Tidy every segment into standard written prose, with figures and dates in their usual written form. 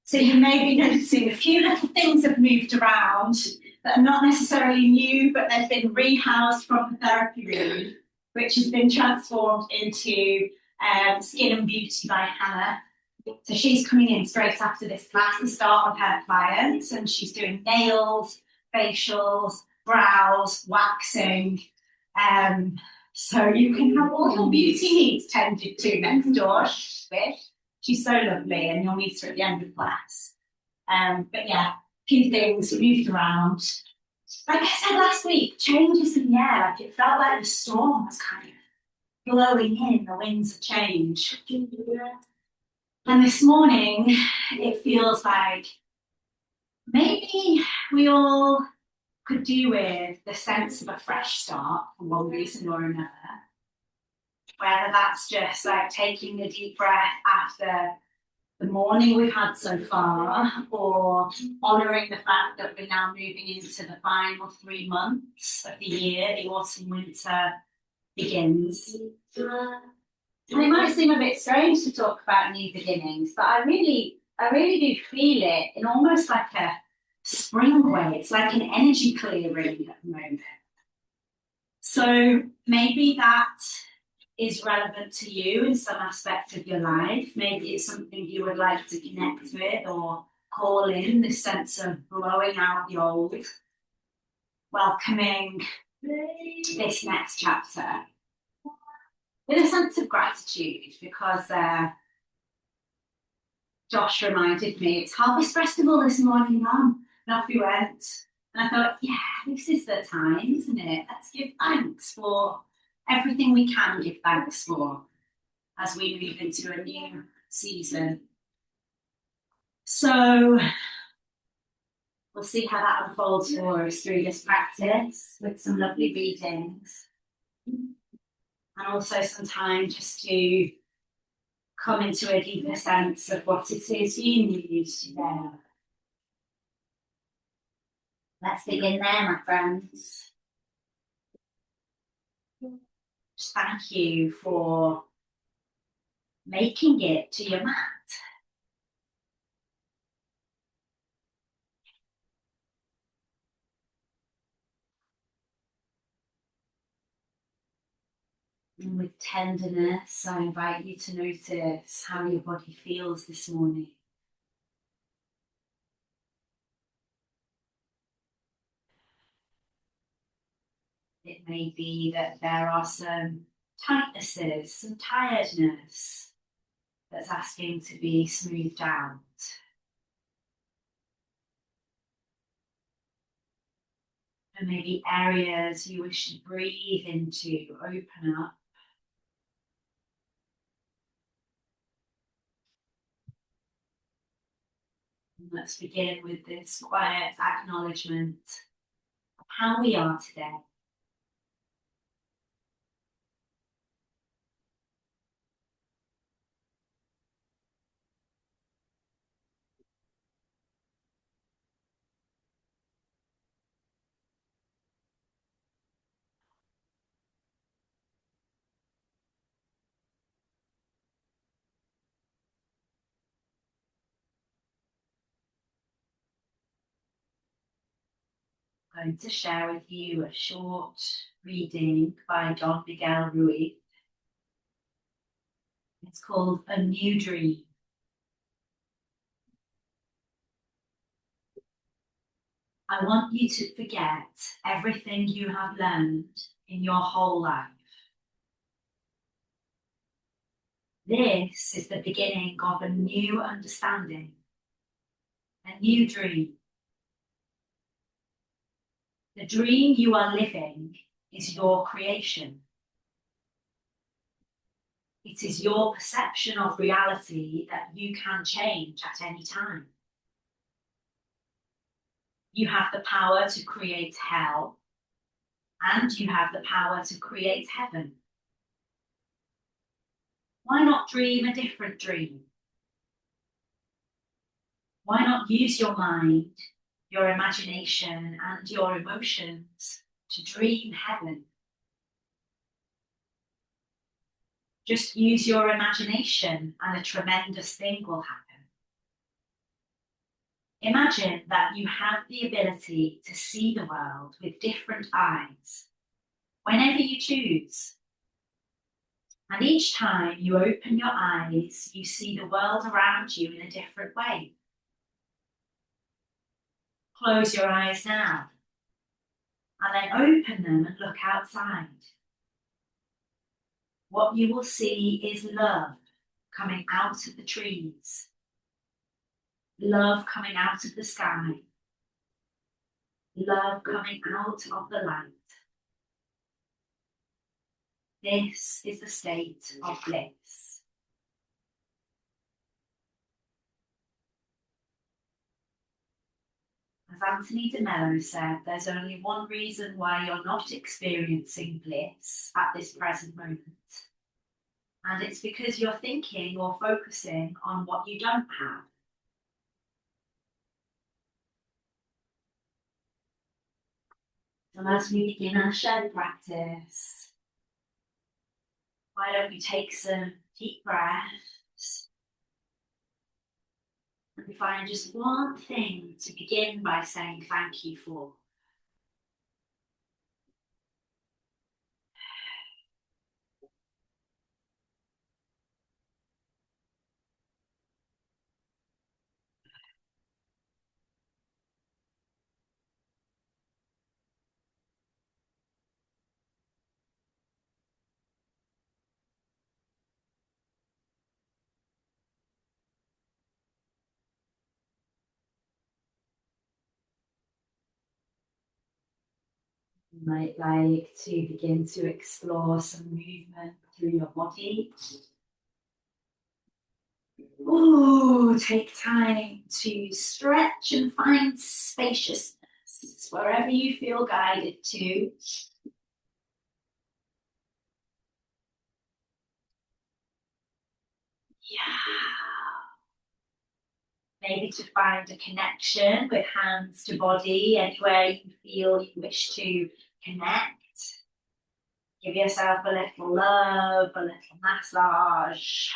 So you may be noticing a few little things have moved around that are not necessarily new, but they've been rehoused from the therapy room, which has been transformed into Skin and Beauty by Hannah. So she's coming in straight after this class, the start of her clients, and she's doing nails, facials, brows, waxing. So you can have all your beauty needs tended to next door. She's so lovely, and you'll meet her at the end of class. But yeah, a few things moved around. Like I said last week, changes in the air. Like it felt like the storm was kind of blowing in, the winds of change. And this morning, it feels like maybe we all could do with the sense of a fresh start for one reason or another. Whether that's just like taking a deep breath after the morning we've had so far, or honouring the fact that we're now moving into the final 3 months of the year, the autumn winter begins. And it might seem a bit strange to talk about new beginnings, but I really do feel it in almost like a spring way. It's like an energy clearing at the moment. So maybe that is relevant to you in some aspect of your life. Maybe it's something you would like to connect with or call in, this sense of blowing out the old, welcoming this next chapter with a sense of gratitude, because Josh reminded me it's Harvest Festival this morning, Mum, and off we went. And I thought, yeah, this is the time, isn't it? Let's give thanks for everything we can give thanks for as we move into a new season. So we'll see how that unfolds for us through this practice with some lovely readings. And also some time just to come into a deeper sense of what it is you need today. Let's begin there, my friends. Just thank you for making it to your mat. And with tenderness, I invite you to notice how your body feels this morning. It may be that there are some tightnesses, some tiredness that's asking to be smoothed out. And maybe areas you wish to breathe into, open up. And let's begin with this quiet acknowledgement of how we are today. I'm going to share with you a short reading by Don Miguel Ruiz. It's called A New Dream. I want you to forget everything you have learned in your whole life. This is the beginning of a new understanding, a new dream. The dream you are living is your creation. It is your perception of reality that you can change at any time. You have the power to create hell, and you have the power to create heaven. Why not dream a different dream? Why not use your mind, your imagination, and your emotions to dream heaven? Just use your imagination and a tremendous thing will happen. Imagine that you have the ability to see the world with different eyes whenever you choose. And each time you open your eyes, you see the world around you in a different way. Close your eyes now and then open them and look outside. What you will see is love coming out of the trees, love coming out of the sky, love coming out of the light. This is the state of bliss. As Anthony de Mello said, there's only one reason why you're not experiencing bliss at this present moment. And it's because you're thinking or focusing on what you don't have. So as we begin our shed practice, why don't we take some deep breaths and find just one thing to begin by saying thank you for. You might like to begin to explore some movement through your body. Ooh, take time to stretch and find spaciousness wherever you feel guided to. Yeah. Maybe to find a connection with hands to body, anywhere you feel you wish to connect. Give yourself a little love, a little massage.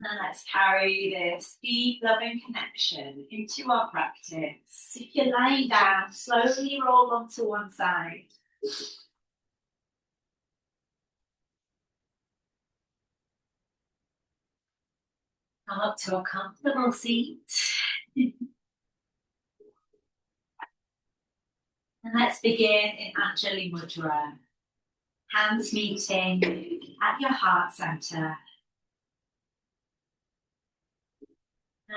And let's carry this deep, loving connection into our practice. If you're lying down, slowly roll onto one side. Come up to a comfortable seat. And let's begin in Anjali Mudra. Hands meeting at your heart center.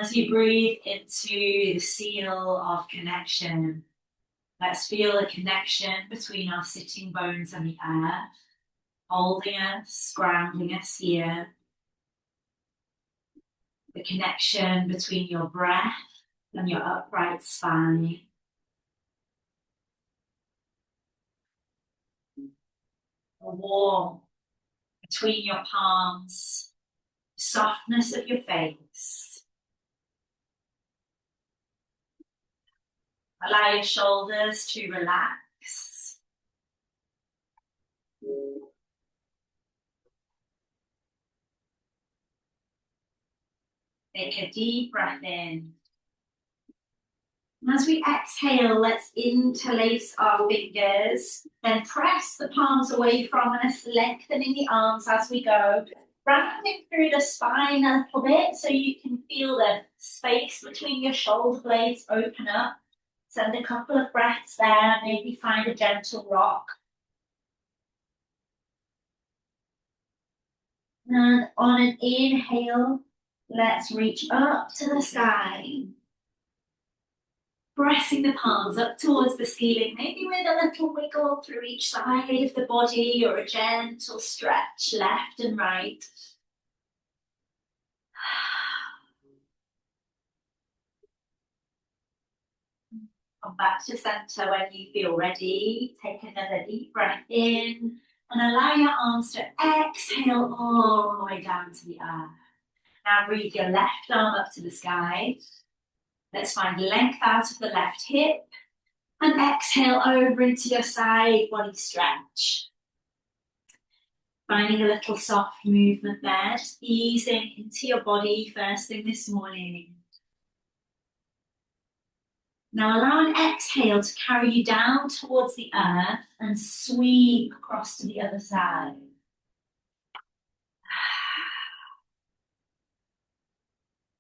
As you breathe into the seal of connection, let's feel a connection between our sitting bones and the earth, holding us, grounding us here. The connection between your breath and your upright spine. The warmth between your palms, softness of your face. Allow your shoulders to relax. Take a deep breath in. And as we exhale, let's interlace our fingers, then press the palms away from us, lengthening the arms as we go. Rounding through the spine a little bit so you can feel the space between your shoulder blades open up. Send a couple of breaths there, maybe find a gentle rock. And on an inhale, let's reach up to the sky. Pressing the palms up towards the ceiling, maybe with a little wiggle through each side of the body or a gentle stretch left and right. Come back to center when you feel ready. Take another deep breath in and allow your arms to exhale all the way down to the earth. Now breathe your left arm up to the sky. Let's find length out of the left hip. And exhale over into your side body stretch. Finding a little soft movement there, just easing into your body first thing this morning. Now allow an exhale to carry you down towards the earth and sweep across to the other side.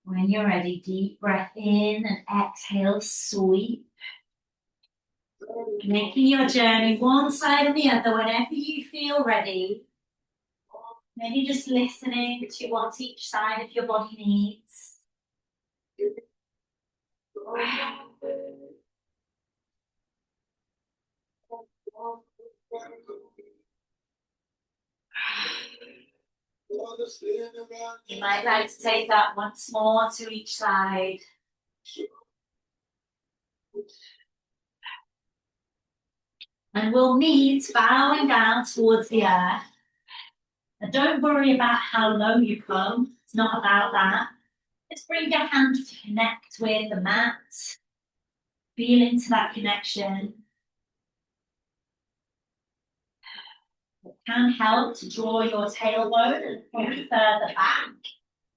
When you're ready, deep breath in and exhale, sweep. Making your journey one side and the other whenever you feel ready. Maybe just listening to what each side of your body needs. You might like to take that once more to each side. And we'll meet bowing down towards the earth. And don't worry about how low you come. It's not about that. Just bring your hands to connect with the mat. Feel into that connection. It can help to draw your tailbone and point further back,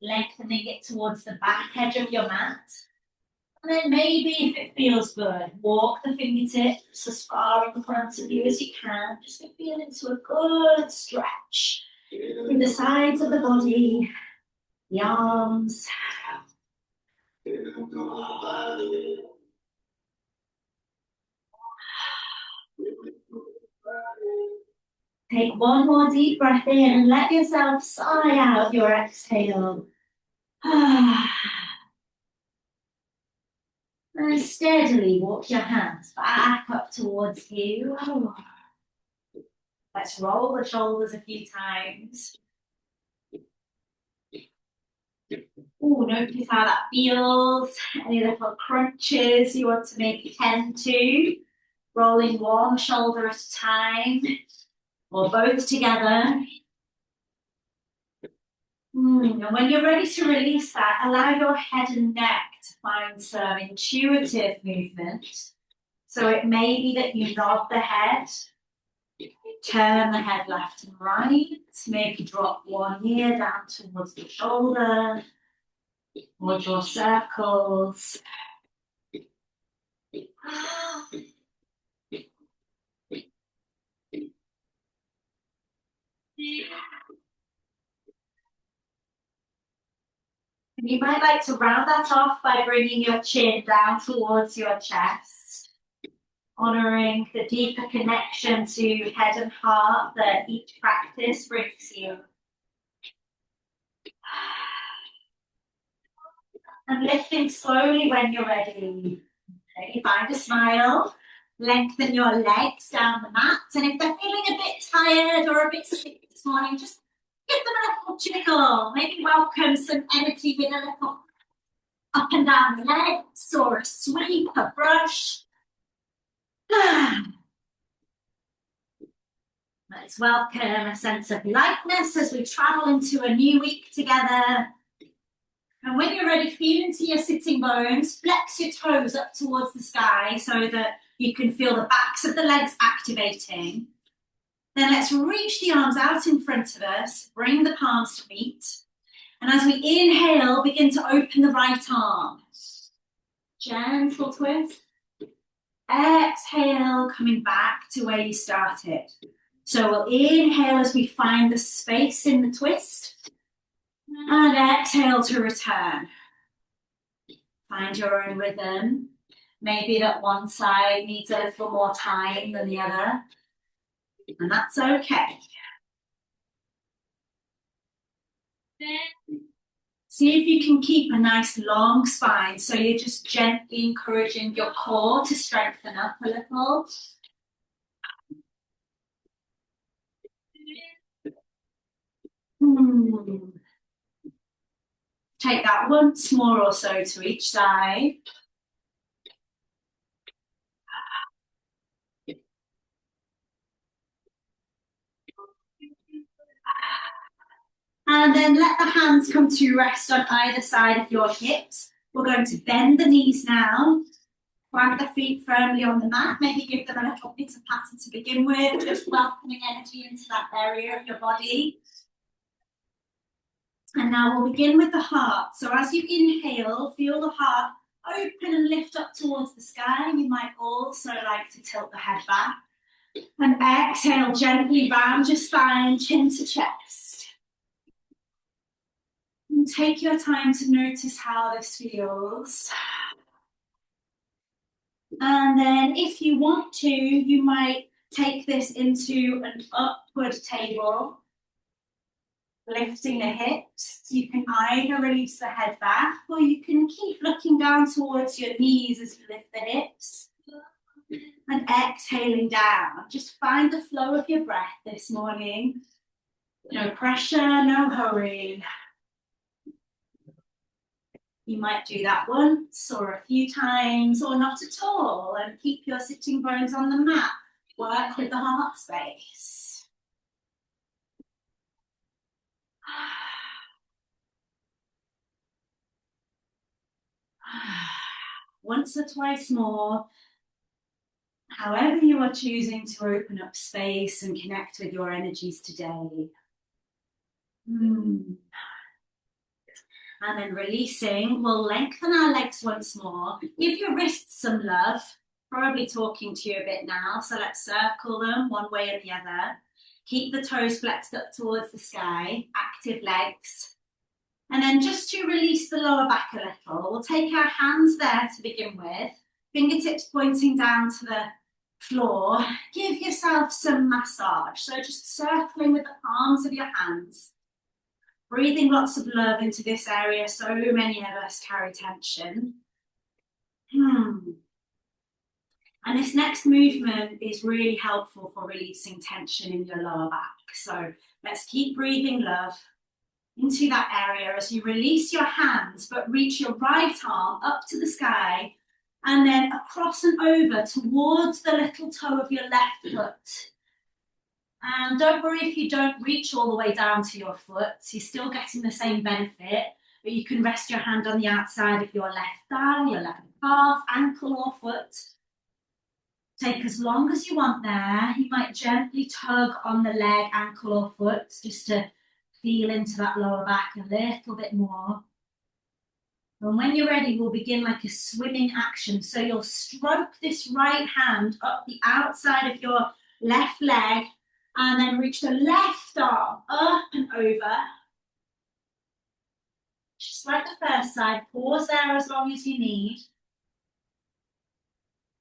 lengthening it towards the back edge of your mat. And then maybe, if it feels good, walk the fingertips as far in front of you as you can, just to feel into a good stretch through the sides of the body, the arms. Take one more deep breath in and let yourself sigh out your exhale. And steadily walk your hands back up towards you. Let's roll the shoulders a few times. Ooh, notice how that feels. Any little crunches you want to maybe tend to. Rolling one shoulder at a time, or both together. And when you're ready to release that, allow your head and neck to find some intuitive movement. So it may be that you nod the head, turn the head left and right, maybe drop one ear down towards the shoulder, or draw circles. And you might like to round that off by bringing your chin down towards your chest, honouring the deeper connection to head and heart that each practice brings you. And lifting slowly when you're ready. Okay, find a smile, lengthen your legs down the mat, and if they're feeling a bit tired or a bit sick this morning, just give them a little jiggle. Maybe welcome some energy with a little up and down the legs, or a sweep, a brush. Let's welcome a sense of lightness as we travel into a new week together. And when you're ready, feel into your sitting bones, flex your toes up towards the sky so that you can feel the backs of the legs activating. Then let's reach the arms out in front of us, bring the palms to meet. And as we inhale, begin to open the right arm. Gentle twist. Exhale, coming back to where you started. So we'll inhale as we find the space in the twist. And exhale to return. Find your own rhythm. Maybe that one side needs a little more time than the other. And that's okay. See if you can keep a nice long spine. So you're just gently encouraging your core to strengthen up a little. Take that once more or so to each side. And then let the hands come to rest on either side of your hips. We're going to bend the knees now. Plant the feet firmly on the mat. Maybe give them a little pitter patter to begin with, just welcoming energy into that area of your body. And now we'll begin with the heart. So as you inhale, feel the heart open and lift up towards the sky. You might also like to tilt the head back. And exhale, gently round your spine, chin to chest. And take your time to notice how this feels. And then if you want to, you might take this into an upward table, lifting the hips. You can either release the head back, or you can keep looking down towards your knees as you lift the hips. And exhaling down. Just find the flow of your breath this morning. No pressure, no hurry. You might do that once or a few times or not at all, and keep your sitting bones on the mat. Work with the heart space. Once or twice more. However you are choosing to open up space and connect with your energies today. And then releasing, we'll lengthen our legs once more. Give your wrists some love. Probably talking to you a bit now, so let's circle them one way or the other. Keep the toes flexed up towards the sky, active legs. And then just to release the lower back a little, we'll take our hands there to begin with, fingertips pointing down to the floor. Give yourself some massage. So just circling with the palms of your hands. Breathing lots of love into this area. So many of us carry tension. And this next movement is really helpful for releasing tension in your lower back. So let's keep breathing love into that area as you release your hands, but reach your right arm up to the sky and then across and over towards the little toe of your left foot. And don't worry if you don't reach all the way down to your foot, you're still getting the same benefit, but you can rest your hand on the outside of your left thigh, your left calf, ankle or foot. Take as long as you want there. You might gently tug on the leg, ankle or foot just to feel into that lower back a little bit more. And when you're ready, we'll begin like a swimming action. So you'll stroke this right hand up the outside of your left leg and then reach the left arm up and over. Just like the first side, pause there as long as you need.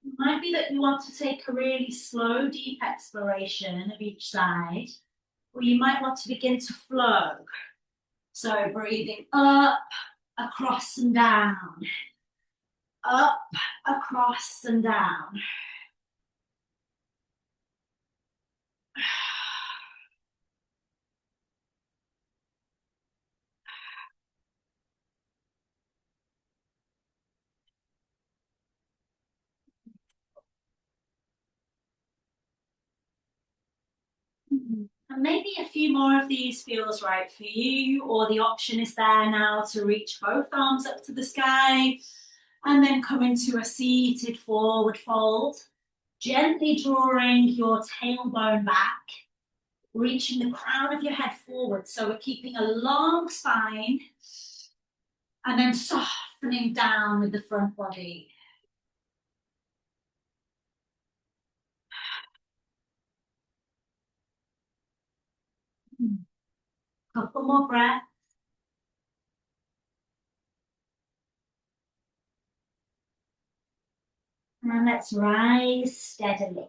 It might be that you want to take a really slow, deep exploration of each side, or you might want to begin to flow. So breathing up, across and down, up, across and down. And maybe a few more of these feels right for you, or the option is there now to reach both arms up to the sky and then come into a seated forward fold, gently drawing your tailbone back, reaching the crown of your head forward. So we're keeping a long spine and then softening down with the front body. Couple more breaths. And let's rise steadily.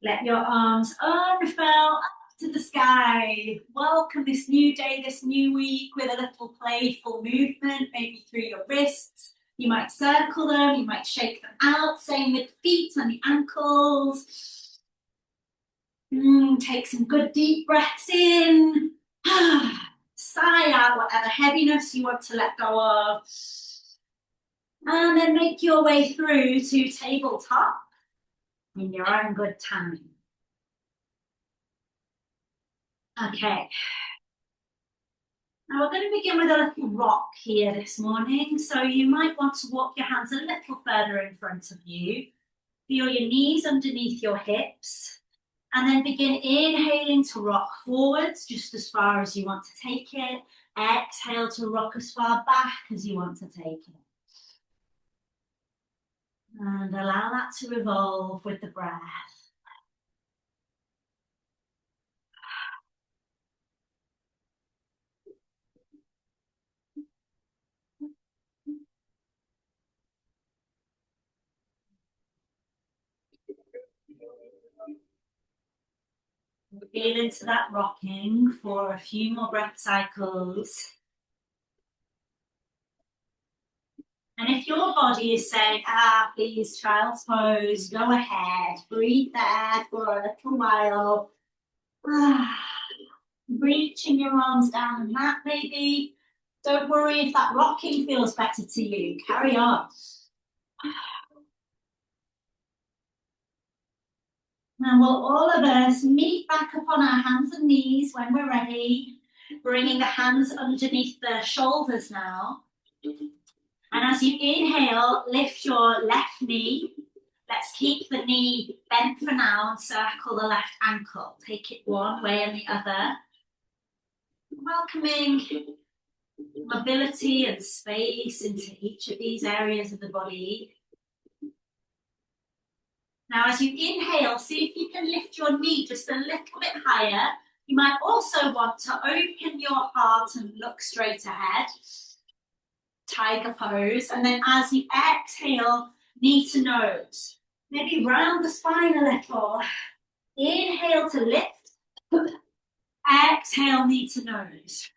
Let your arms unfurl up to the sky. Welcome this new day, this new week with a little playful movement, maybe through your wrists. You might circle them, you might shake them out, same with the feet and the ankles. Take some good deep breaths in. Sigh out whatever heaviness you want to let go of. And then make your way through to tabletop in your own good time. Okay. Now we're going to begin with a little rock here this morning. So you might want to walk your hands a little further in front of you. Feel your knees underneath your hips. And then begin inhaling to rock forwards just as far as you want to take it. Exhale to rock as far back as you want to take it. And allow that to evolve with the breath. Feel into that rocking for a few more breath cycles. And if your body is saying, please, child's pose, go ahead, breathe there for a little while. Reaching your arms down the mat, maybe. Don't worry if that rocking feels better to you. Carry on. Now we'll all of us meet back up on our hands and knees when we're ready, bringing the hands underneath the shoulders now. And as you inhale, lift your left knee. Let's keep the knee bent for now and circle the left ankle. Take it one way and the other. Welcoming mobility and space into each of these areas of the body. Now, as you inhale, see if you can lift your knee just a little bit higher. You might also want to open your heart and look straight ahead. Tiger pose. And then as you exhale, knee to nose. Maybe round the spine a little. Inhale to lift. Exhale, knee to nose.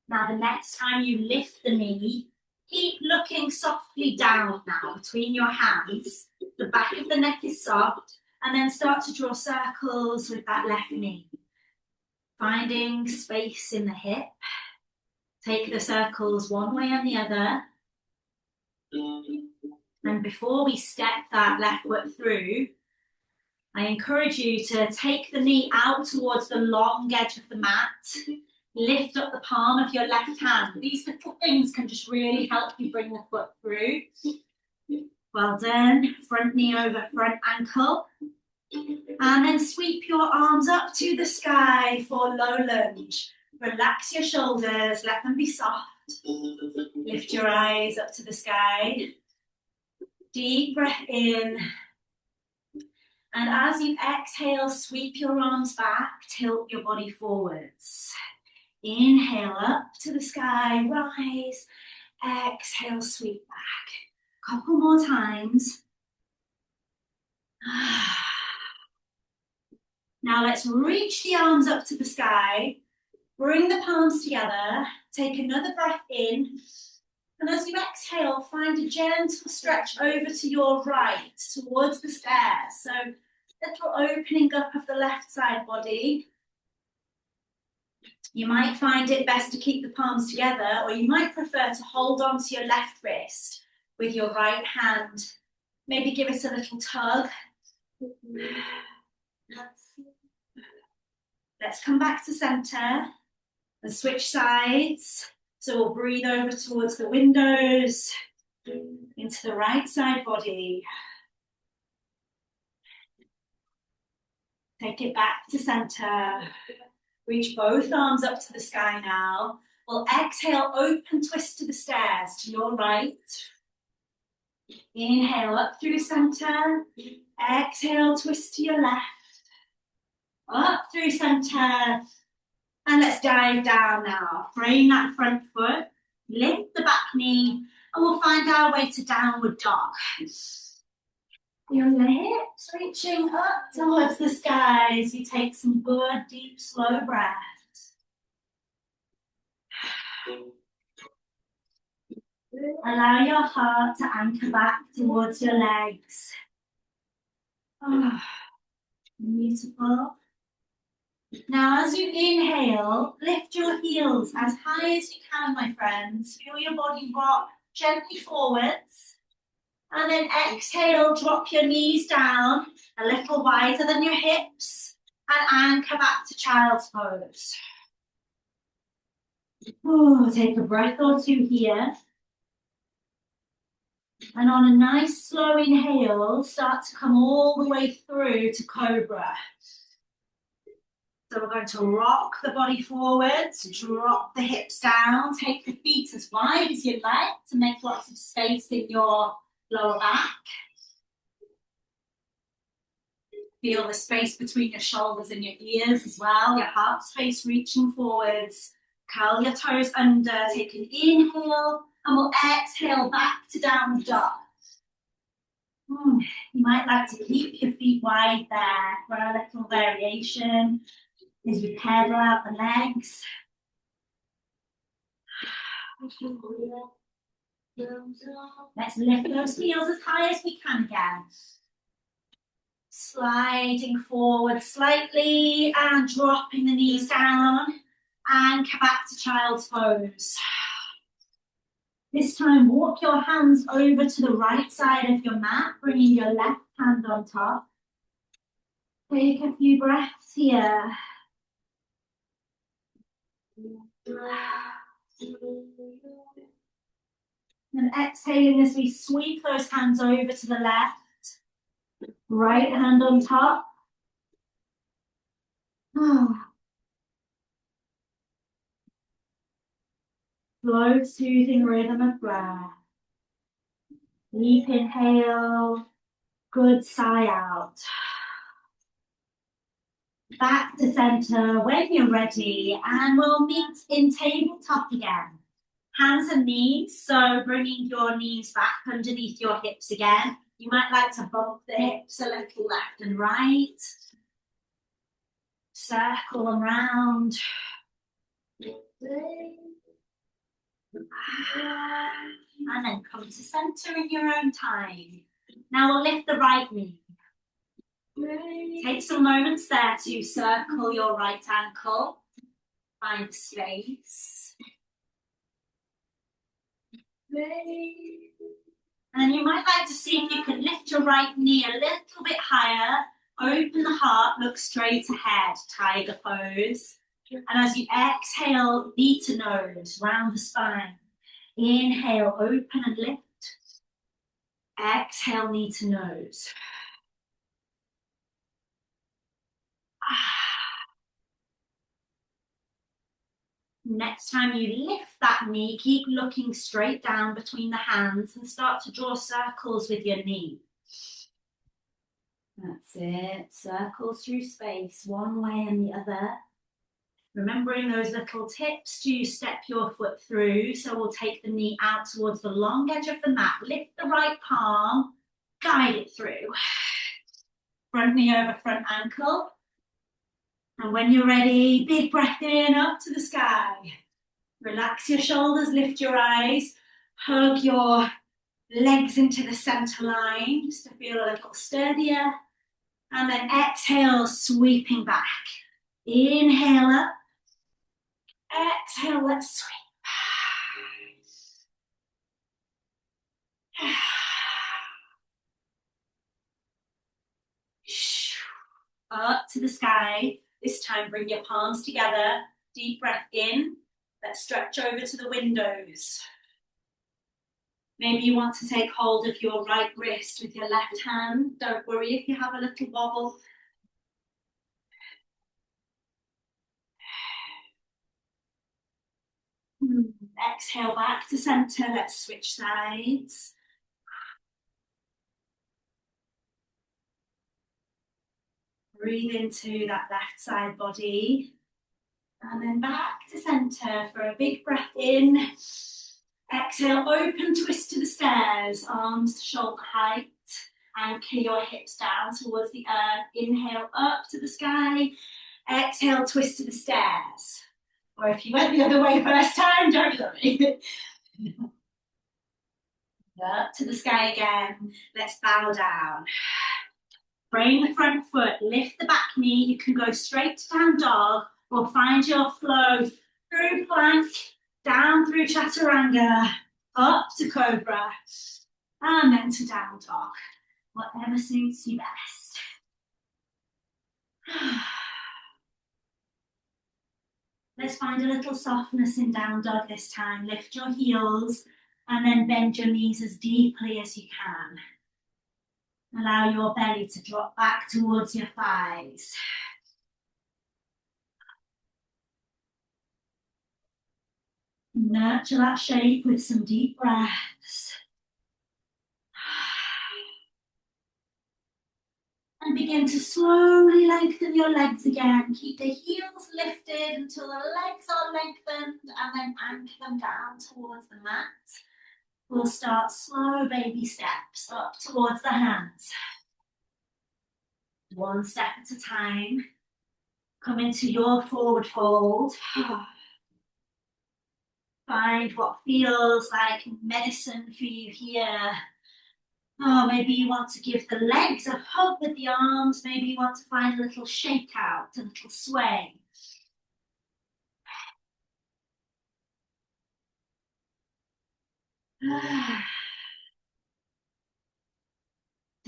Now, the next time you lift the knee, keep looking softly down now between your hands. The back of the neck is soft. And then start to draw circles with that left knee. Finding space in the hip. Take the circles one way and the other. And before we step that left foot through, I encourage you to take the knee out towards the long edge of the mat. Lift up the palm of your left hand. These little things can just really help you bring the foot through. Well done. Front knee over front ankle. And then sweep your arms up to the sky for low lunge. Relax your shoulders, let them be soft. Lift your eyes up to the sky. Deep breath in. And as you exhale, sweep your arms back, tilt your body forwards. Inhale up to the sky, rise. Exhale, sweep back. Couple more times. Now let's reach the arms up to the sky. Bring the palms together. Take another breath in. And as you exhale, find a gentle stretch over to your right, towards the stairs. So little opening up of the left side body. You might find it best to keep the palms together, or you might prefer to hold on to your left wrist with your right hand. Maybe give it a little tug. Let's come back to center and switch sides. So we'll breathe over towards the windows, into the right side body. Take it back to center. Reach both arms up to the sky now. We'll exhale, open twist to the stairs to your right. Inhale up through center. Exhale, twist to your left. Up through center. And let's dive down now. Frame that front foot. Lift the back knee. And we'll find our way to downward dog. Feel your hips reaching up towards the sky as you take some good, deep, slow breaths. Allow your heart to anchor back towards your legs. Oh, beautiful. Now, as you inhale, lift your heels as high as you can, my friends. Feel your body rock gently forwards. And then exhale, drop your knees down a little wider than your hips and anchor back to child's pose. Ooh, take a breath or two here. And on a nice slow inhale, start to come all the way through to cobra. So we're going to rock the body forwards, drop the hips down, take the feet as wide as you like to make lots of space in your lower back. Feel the space between your shoulders and your ears as well, your heart space reaching forwards. Curl your toes under, take an inhale, and we'll exhale back to downward dog. You might like to keep your feet wide there for a little variation as we pedal out the legs. Let's lift those heels as high as we can again. Sliding forward slightly and dropping the knees down. Anchor back to child's pose. This time, walk your hands over to the right side of your mat, bringing your left hand on top. Take a few breaths here. And exhaling as we sweep those hands over to the left. Right hand on top. Slow, soothing rhythm of breath. Deep inhale, good sigh out. Back to center when you're ready, and we'll meet in tabletop again. Hands and knees, so bringing your knees back underneath your hips again. You might like to bump the hips a little left and right. Circle around. And then come to center in your own time. Now we'll lift the right knee. Take some moments there to circle your right ankle. Find space. And you might like to see if you can lift your right knee a little bit higher. Open the heart, look straight ahead, tiger pose. And as you exhale, knee to nose, round the spine. Inhale, open and lift. Exhale, knee to nose. Next time you lift that knee, keep looking straight down between the hands and start to draw circles with your knee. That's it. Circles through space, one way and the other. Remembering those little tips to step your foot through. So we'll take the knee out towards the long edge of the mat. Lift the right palm, guide it through. Front knee over front ankle. And when you're ready, big breath in, up to the sky. Relax your shoulders, lift your eyes. Hug your legs into the center line, just to feel a little sturdier. And then exhale, sweeping back. Inhale up. Exhale, let's sweep. Up to the sky. This time, bring your palms together. Deep breath in. Let's stretch over to the windows. Maybe you want to take hold of your right wrist with your left hand. Don't worry if you have a little wobble. Exhale back to center. Let's switch sides. Breathe into that left side body. And then back to center for a big breath in. Exhale, open twist to the stairs. Arms to shoulder height. Anchor your hips down towards the earth. Inhale up to the sky. Exhale, twist to the stairs. Or if you went the other way first time, don't worry. Up to the sky again. Let's bow down. Frame the front foot, lift the back knee. You can go straight to down dog or find your flow through plank, down through chaturanga, up to cobra. And then to down dog, whatever suits you best. Let's find a little softness in down dog this time. Lift your heels and then bend your knees as deeply as you can. Allow your belly to drop back towards your thighs. Nurture that shape with some deep breaths. And begin to slowly lengthen your legs again. Keep the heels lifted until the legs are lengthened and then anchor them down towards the mat. We'll start slow baby steps up towards the hands. One step at a time. Come into your forward fold. Find what feels like medicine for you here. Oh, maybe you want to give the legs a hug with the arms. Maybe you want to find a little shake out, a little sway.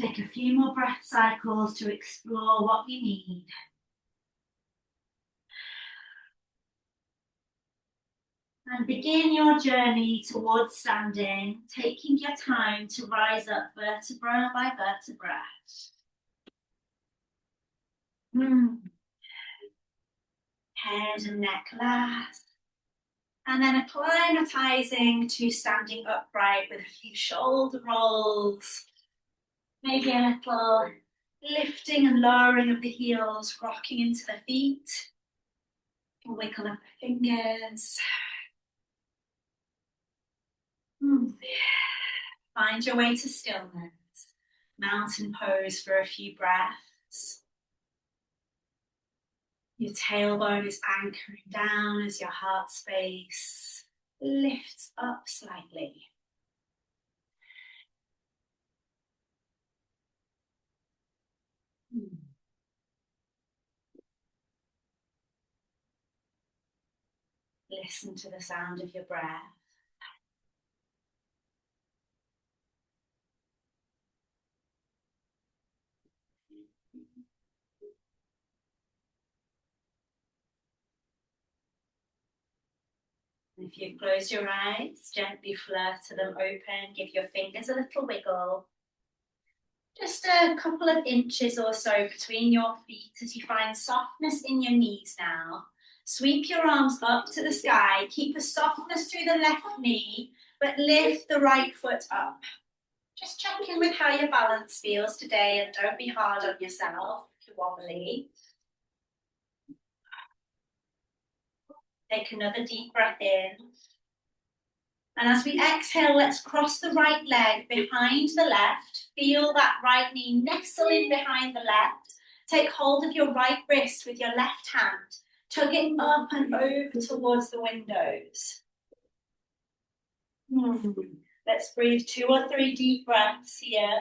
Take a few more breath cycles to explore what you need. And begin your journey towards standing, taking your time to rise up vertebra by vertebra. Head and neck last. And then acclimatizing to standing upright with a few shoulder rolls. Maybe a little lifting and lowering of the heels, rocking into the feet. Wiggle up the fingers. Find your way to stillness. Mountain pose for a few breaths. Your tailbone is anchoring down as your heart space lifts up slightly. Listen to the sound of your breath. If you've closed your eyes, gently flutter them open. Give your fingers a little wiggle. Just a couple of inches or so between your feet as you find softness in your knees now. Sweep your arms up to the sky. Keep a softness through the left knee, but lift the right foot up. Just check in with how your balance feels today and don't be hard on yourself if you're wobbly. Take another deep breath in. And as we exhale, let's cross the right leg behind the left. Feel that right knee nestle in behind the left. Take hold of your right wrist with your left hand. Tug it up and over towards the windows. Let's breathe 2 or 3 deep breaths here.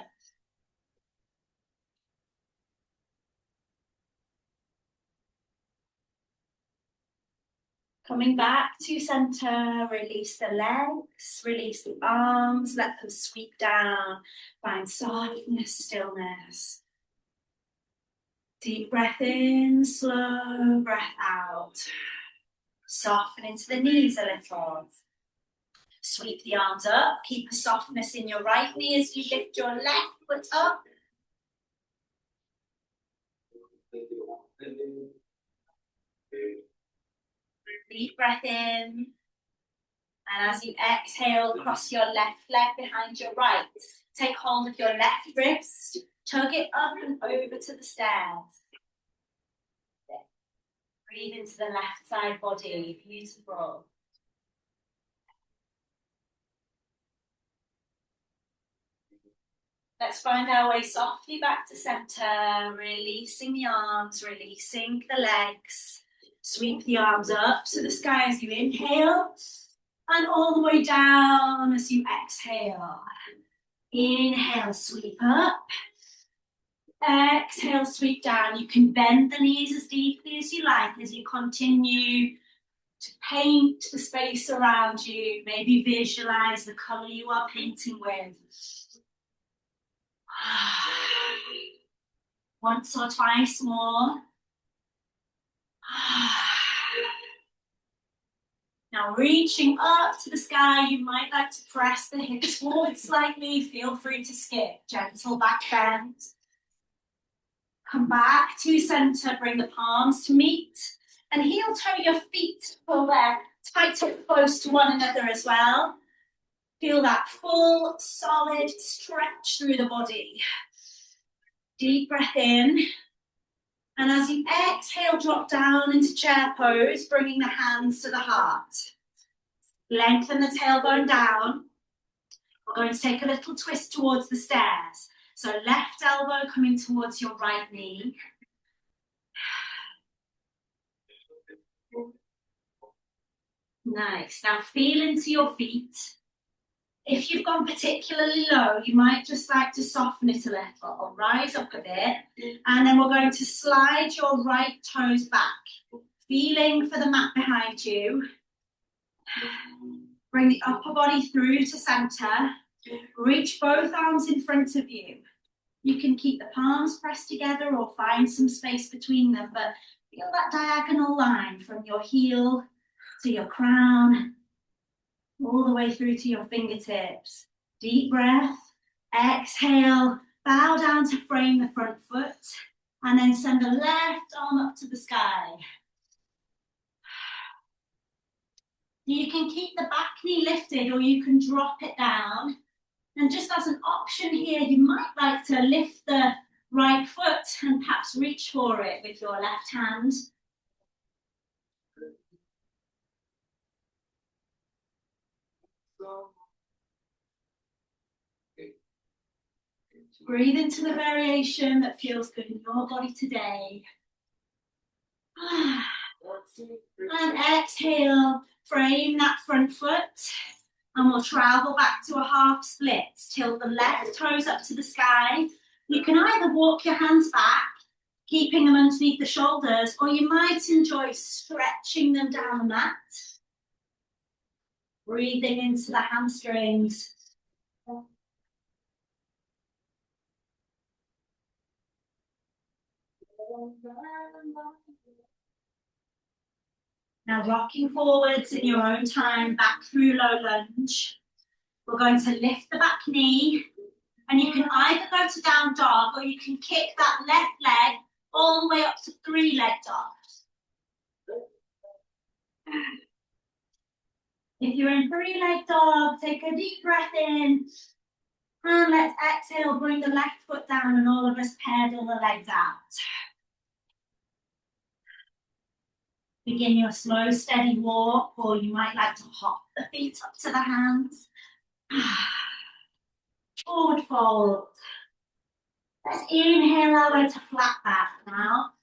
Coming back to center, release the legs, release the arms, let them sweep down. Find softness, stillness. Deep breath in, slow breath out. Soften into the knees a little. Sweep the arms up, keep a softness in your right knee as you lift your left foot up. Deep breath in. And as you exhale, cross your left leg behind your right. Take hold of your left wrist, tug it up and over to the stairs. Breathe into the left side body, beautiful. Let's find our way softly back to center, releasing the arms, releasing the legs. Sweep the arms up to the sky as you inhale, and all the way down as you exhale. Inhale, sweep up. Exhale, sweep down. You can bend the knees as deeply as you like as you continue to paint the space around you. Maybe visualize the color you are painting with. Once or twice more. Now reaching up to the sky, you might like to press the hips forward slightly. Feel free to skip. Gentle back bend. Come back to center, bring the palms to meet. And heel toe your feet pull there, tight up close to one another as well. Feel that full, solid stretch through the body. Deep breath in. And as you exhale, drop down into chair pose, bringing the hands to the heart. Lengthen the tailbone down. We're going to take a little twist towards the stairs. So left elbow coming towards your right knee. Nice. Now feel into your feet. If you've gone particularly low, you might just like to soften it a little or rise up a bit. And then we're going to slide your right toes back, feeling for the mat behind you. Bring the upper body through to center. Reach both arms in front of you. You can keep the palms pressed together or find some space between them, but feel that diagonal line from your heel to your crown, all the way through to your fingertips. Deep breath, exhale, bow down to frame the front foot, and then send the left arm up to the sky. You can keep the back knee lifted or you can drop it down. And just as an option here, you might like to lift the right foot and perhaps reach for it with your left hand. Breathe into the variation that feels good in your body today. And exhale, frame that front foot. And we'll travel back to a half split. Tilt the left toes up to the sky. You can either walk your hands back, keeping them underneath the shoulders, or you might enjoy stretching them down the mat. Breathing into the hamstrings. Now rocking forwards in your own time, back through low lunge. We're going to lift the back knee, and you can either go to down dog or you can kick that left leg all the way up to three-leg dog. If you're in three-leg dog, take a deep breath in, and let's exhale, bring the left foot down, and all of us pedal the legs out. Begin your slow, steady walk, or you might like to hop the feet up to the hands. Forward fold. Let's inhale our way to flat back now.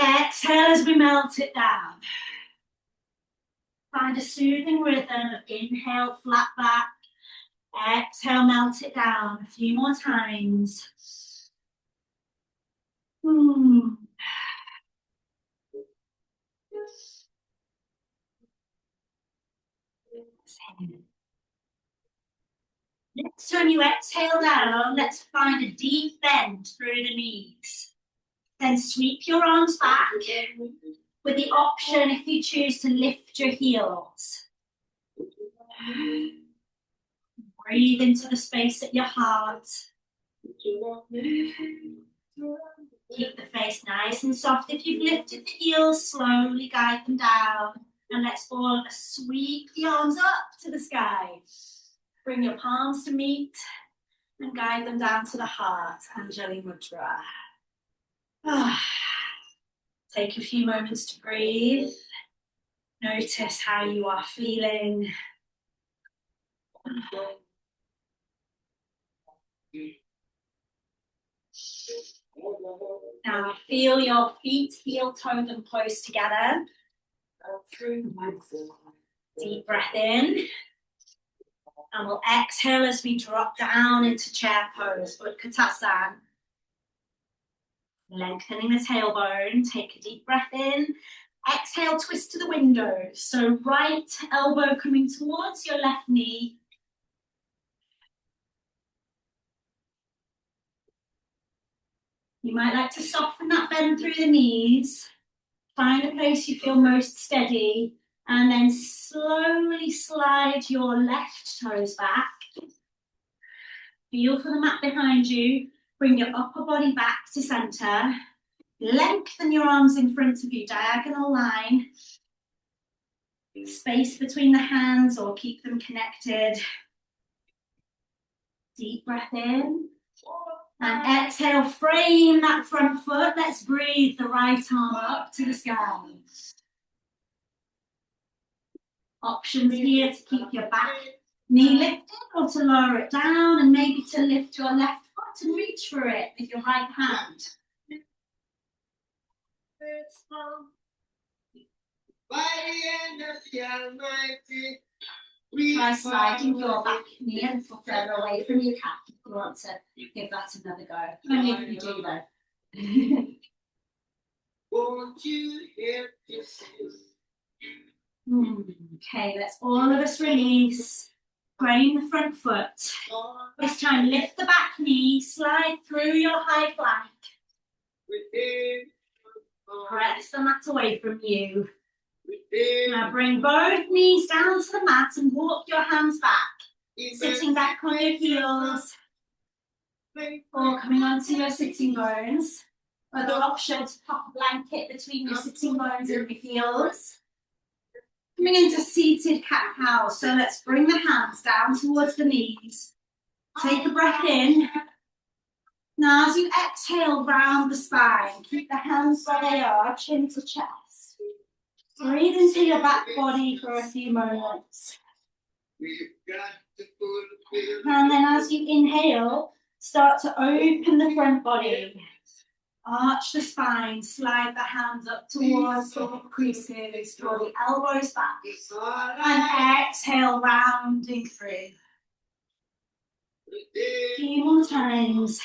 Exhale as we melt it down. Find a soothing rhythm of inhale, flat back. Exhale, melt it down. A few more times. Next time you exhale down, let's find a deep bend through the knees. Then sweep your arms back with the option, if you choose, to lift your heels. Breathe into the space at your heart. Keep the face nice and soft. If you've lifted the heels, slowly guide them down. And let's all sweep the arms up to the sky. Bring your palms to meet and guide them down to the heart, Anjali Mudra. Take a few moments to breathe. Notice how you are feeling. Now feel your feet heel toe them close together. Deep breath in. And we'll exhale as we drop down into chair pose, Utkatasana. Lengthening the tailbone, take a deep breath in. Exhale, twist to the windows. So right elbow coming towards your left knee. You might like to soften that bend through the knees. Find a place you feel most steady, and then slowly slide your left toes back. Feel for the mat behind you. Bring your upper body back to center. Lengthen your arms in front of you, diagonal line. Space between the hands or keep them connected. Deep breath in. And exhale, frame that front foot. Let's breathe the right arm up to the sky. Options here to keep your back knee lifted or to lower it down, and maybe to lift your left foot and reach for it with your right hand. Try sliding your back knee a little further away from your calf if you want to give that another go. Only if you do though. Won't you hear this? Okay, let's all of us release. Frame the front foot. This time lift the back knee, slide through your high plank. Press the mat away from you. Now bring both knees down to the mat and walk your hands back. Sitting back on your heels. Or coming onto your sitting bones. Other option to pop a blanket between your sitting bones and your heels. Coming into seated cat-cow, so let's bring the hands down towards the knees. Take a breath in. Now as you exhale, round the spine. Keep the hands where they are, chin to chest. Breathe into your back body for a few moments. And then as you inhale, start to open the front body. Arch the spine, slide the hands up towards the hip creases, draw the elbows back, and exhale, rounding through. A few more times.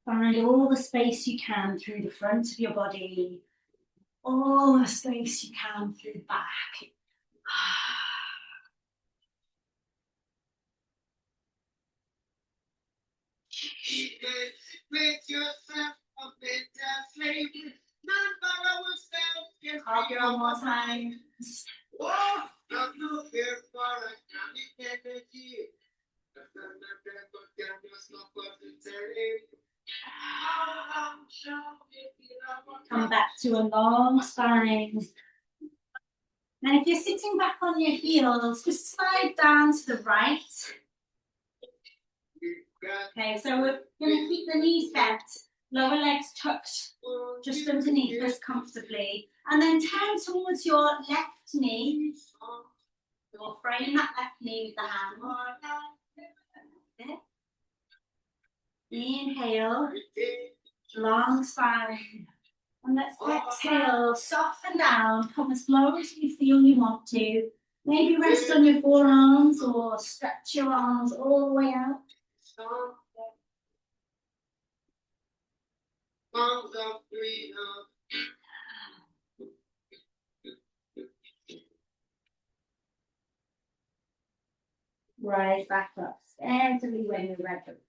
Find all the space you can through the front of your body. All the space you can through the back. One more time. Come back to a long spine. And if you're sitting back on your heels, just slide down to the right. Okay, so we're going to keep the knees bent, lower legs tucked just underneath us comfortably. And then turn towards your left knee. You'll frame that left knee with the hand. Inhale, long spine. And let's exhale, soften down, come as low as you feel you want to. Maybe rest on your forearms or stretch your arms all the way out. Rise back up steadily when you're ready.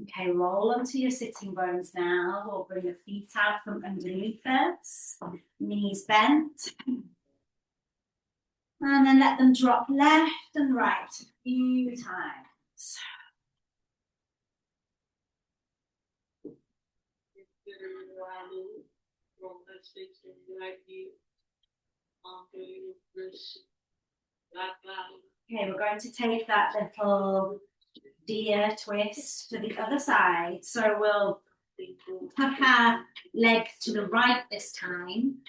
Okay, roll onto your sitting bones now. We'll bring the feet out from underneath us. Knees bent. And then let them drop left and right a few times. Okay, we're going to take that little deer twist to the other side. So we'll tuck our legs to the right this time.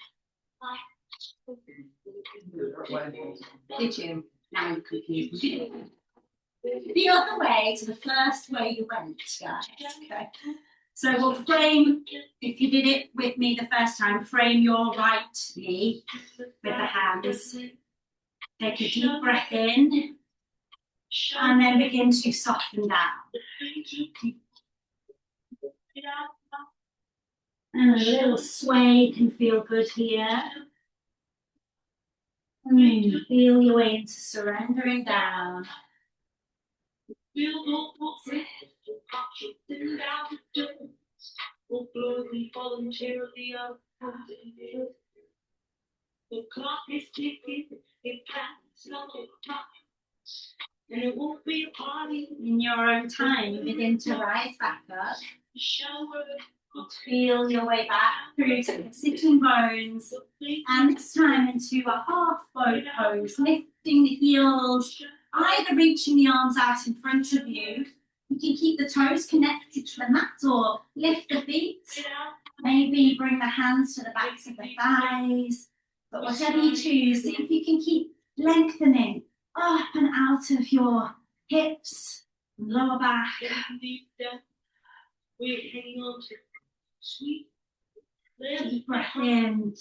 Did you? Now I'm confused. The other way to the first way you went, guys. Okay. So we'll frame, if you did it with me the first time, frame your right knee with the hands. Take a deep breath in. And then begin to soften down. And a little sway can feel good here. Feel your way into surrendering down. The clock is ticking, it passes no time, and it won't be a party. In your own time, you begin to rise back up. Feel your way back through to the sitting bones, and this time into a half boat pose, lifting the heels, either reaching the arms out in front of you. You can keep the toes connected to the mat or lift the feet. Maybe bring the hands to the backs of the thighs. But whatever you choose, see if you can keep lengthening up and out of your hips, lower back. Deep breath in.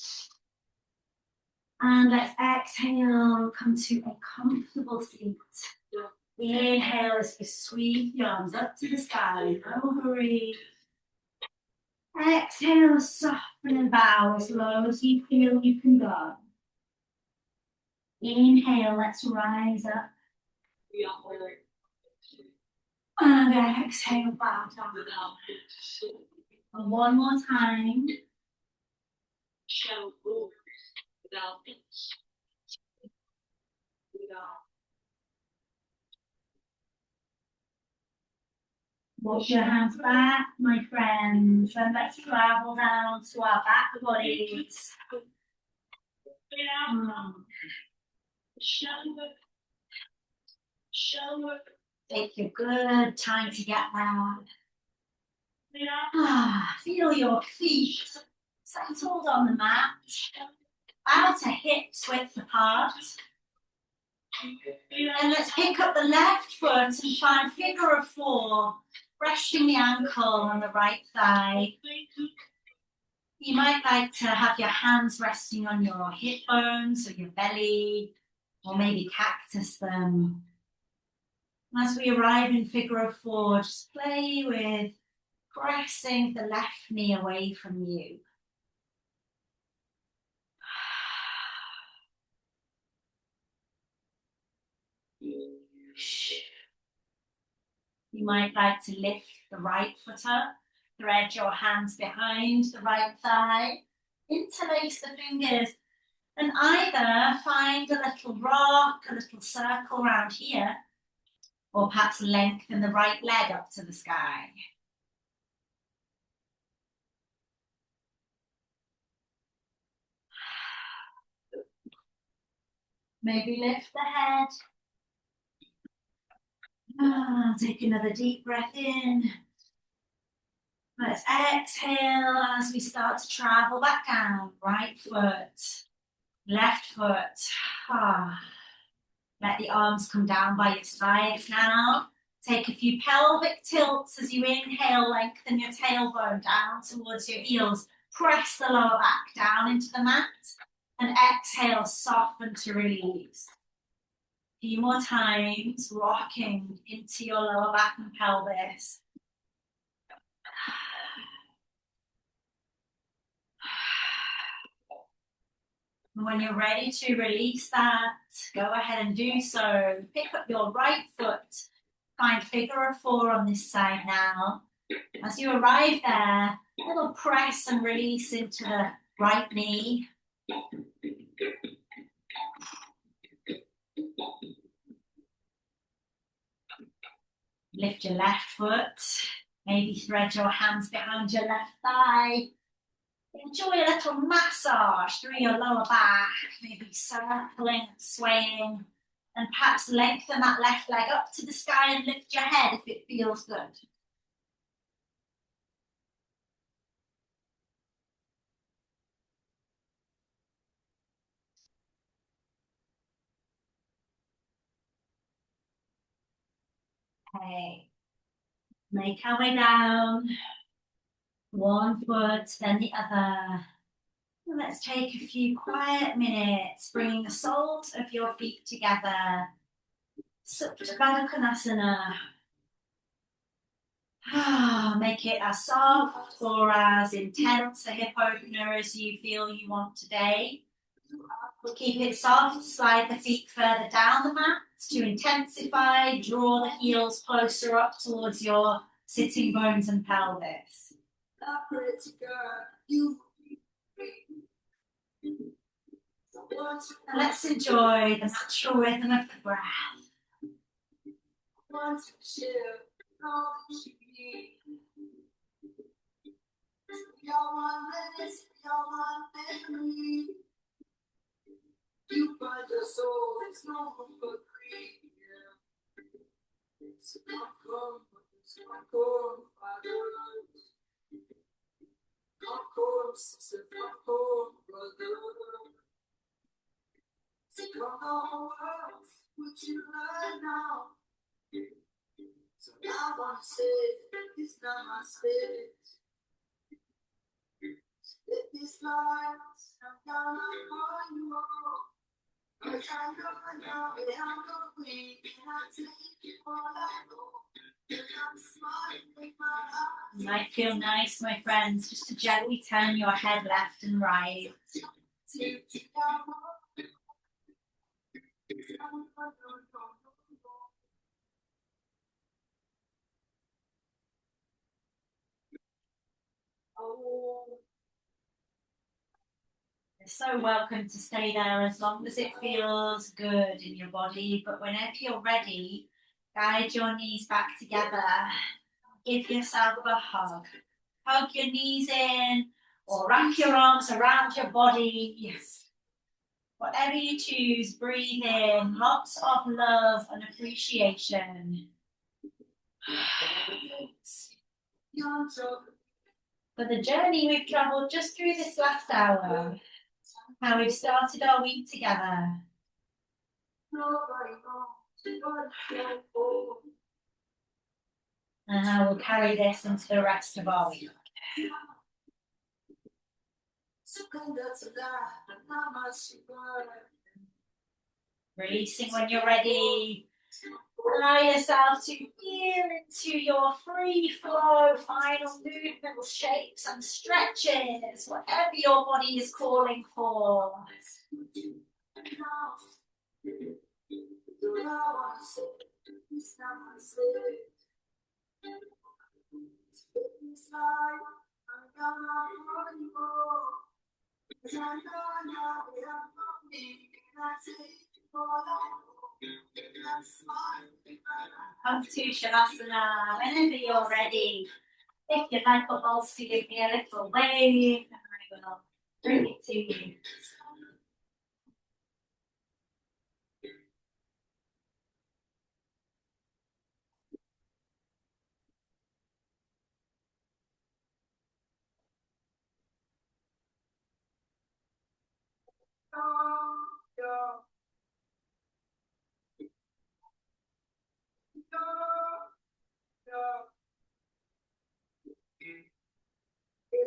And let's exhale, come to a comfortable seat. Inhale as you sweep your arms up to the sky, no hurry. Exhale, soften and bow as low as you feel you can go. Inhale, let's rise up. And exhale, bow down. And one more time. Walk your hands back, my friends, and let's travel down to our back bodies. Take your good time to get there. Feel your feet settled on the mat, outer hips width apart. And let's pick up the left foot and find figure of four, resting the ankle on the right thigh. You might like to have your hands resting on your hip bones or your belly, or maybe cactus them. As we arrive in figure of four, just play with pressing the left knee away from you. You might like to lift the right foot up, thread your hands behind the right thigh, interlace the fingers, and either find a little rock, a little circle around here, or perhaps lengthen the right leg up to the sky. Maybe lift the head. Take another deep breath in. Let's exhale as we start to travel back down. Right foot, left foot. Let the arms come down by your sides now. Take a few pelvic tilts as you inhale, lengthen your tailbone down towards your heels. Press the lower back down into the mat. And exhale, soften to release. A few more times, rocking into your lower back and pelvis. And when you're ready to release that, go ahead and do so. Pick up your right foot. Find figure of four on this side now. As you arrive there, a little press and release into the right knee. Lift your left foot. Maybe thread your hands behind your left thigh. Enjoy a little massage through your lower back, maybe circling and swaying. And perhaps lengthen that left leg up to the sky and lift your head if it feels good. Okay. Make our way down. One foot, then the other. And let's take a few quiet minutes, bringing the soles of your feet together. Supta Baddha Konasana. Make it as soft or as intense a hip opener as you feel you want today. We'll keep it soft, slide the feet further down the mat to intensify, draw the heels closer up towards your sitting bones and pelvis. And let's enjoy the natural rhythm of the breath. You find your soul, it's no room for greed. It's come, Father. Come, sister, come, brother. Come on, world, would you learn now? So I want to say, it's not my spirit. Split this life, I'm down on you all. I'm trying to run out, but I'm going to take you all I know. It might feel nice, my friends, just to gently turn your head left and right. You're so welcome to stay there as long as it feels good in your body, but whenever you're ready, guide your knees back together. Give yourself a hug. Hug your knees in or wrap your arms around your body. Yes. Whatever you choose, breathe in lots of love and appreciation. For the journey we've travelled just through this last hour, how we've started our week together. And how we'll carry this into the rest of our week. Releasing when you're ready. Allow yourself to feel into your free flow, final movements, shapes and stretches, whatever your body is calling for. Come to Shavasana whenever you're ready. If you'd like a pulse to give me a little wave, and I will bring it to you.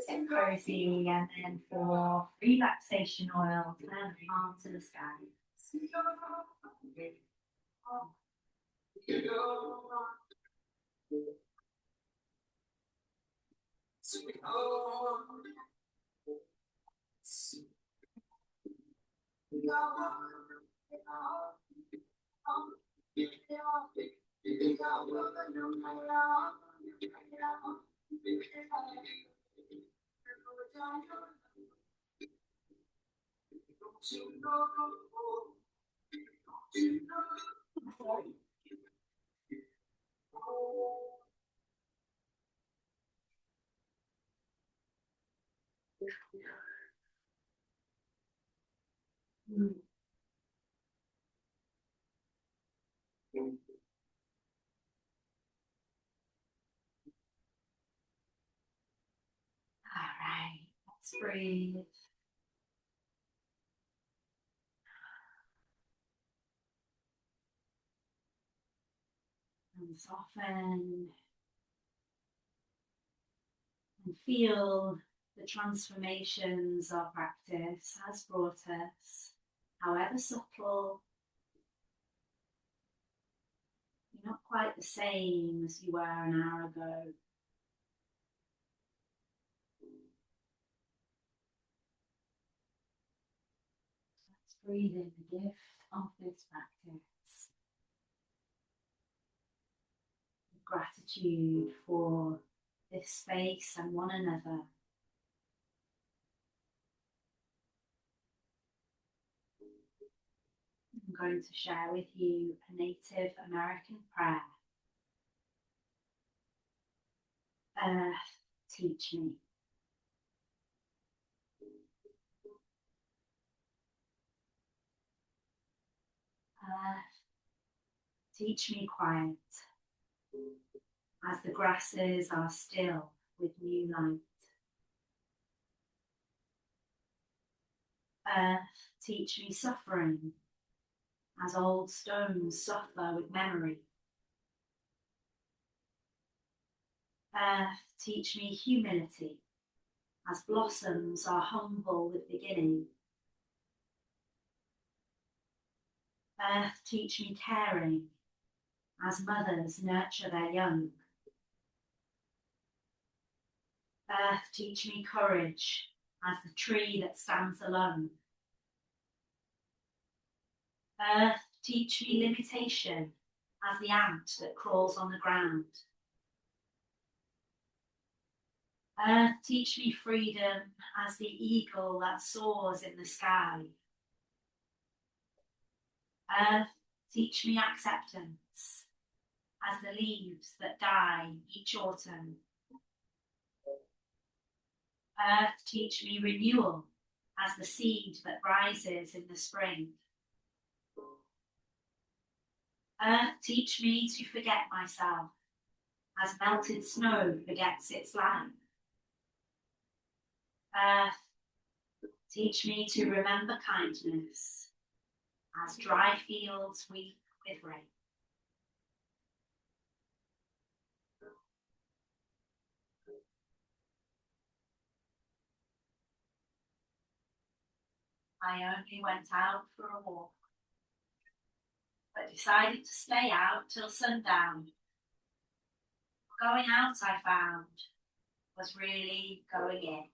Sit cozy, and then for relaxation oil, turn palm to the sky. All right, let's breathe. And soften. And feel the transformations our practice has brought us, however subtle. You're not quite the same as you were an hour ago. Let's breathe in the gift of this practice. Gratitude for this space and one another. I'm going to share with you a Native American prayer. Earth, teach me. Earth, teach me quiet, as the grasses are still with new light. Earth, teach me suffering, as old stones suffer with memory. Earth, teach me humility, as blossoms are humble with beginning. Earth, teach me caring, as mothers nurture their young. Earth, teach me courage, as the tree that stands alone. Earth, teach me limitation, as the ant that crawls on the ground. Earth, teach me freedom, as the eagle that soars in the sky. Earth, teach me acceptance, as the leaves that die each autumn. Earth, teach me renewal, as the seed that rises in the spring. Earth, teach me to forget myself, as melted snow forgets its life. Earth, teach me to remember kindness, as dry fields weep with rain. I only went out for a walk, but decided to stay out till sundown. Going out, I found, was really going in.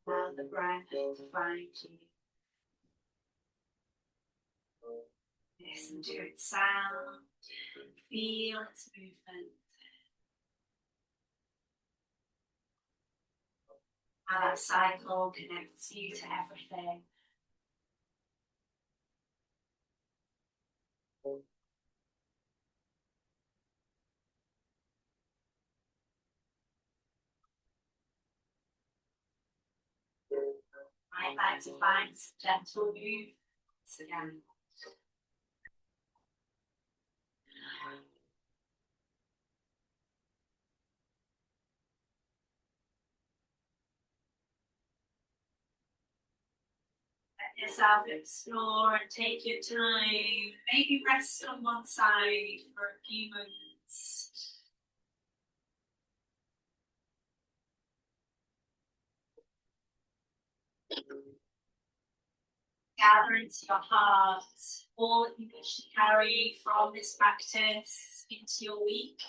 Allow the breath to find you. Listen to its sound, feel its movement. How that cycle connects you to everything. might like to find some gentle movements again. Let yourself explore and take your time. Maybe rest on one side for a few moments. Gather into your heart all that you wish to carry from this practice into your week.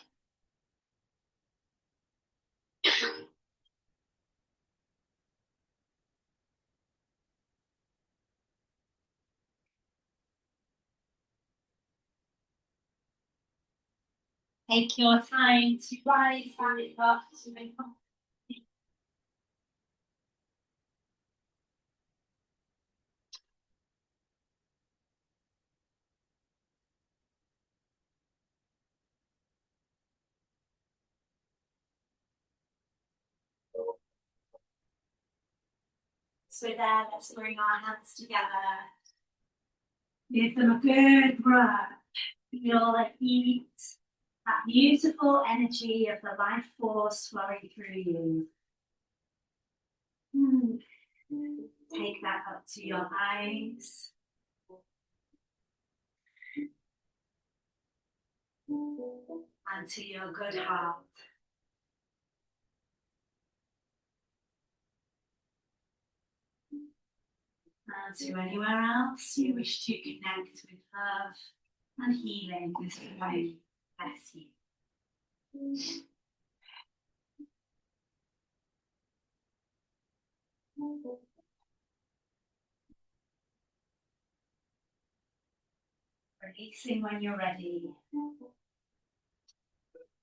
Take your time to rise and up to the top. So there, let's bring our hands together. Give them a good breath. Feel the heat, that beautiful energy of the life force flowing through you. Take that up to your eyes. And to your good heart. And to anywhere else you wish to connect with love and healing this way. Bless you. Releasing when you're ready.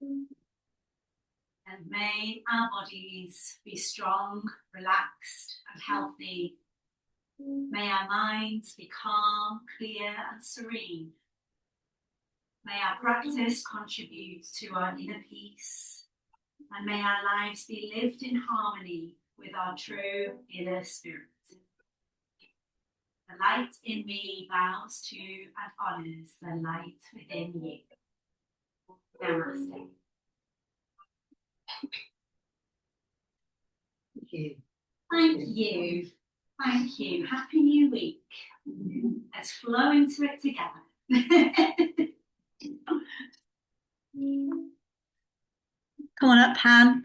And may our bodies be strong, relaxed, and healthy. May our minds be calm, clear, and serene. May our practice contribute to our inner peace. And may our lives be lived in harmony with our true inner spirit. The light in me bows to and honors the light within you. Namaste. Thank you. Thank you. Thank you. Happy New Week. Let's flow into it together. Come on up, Han.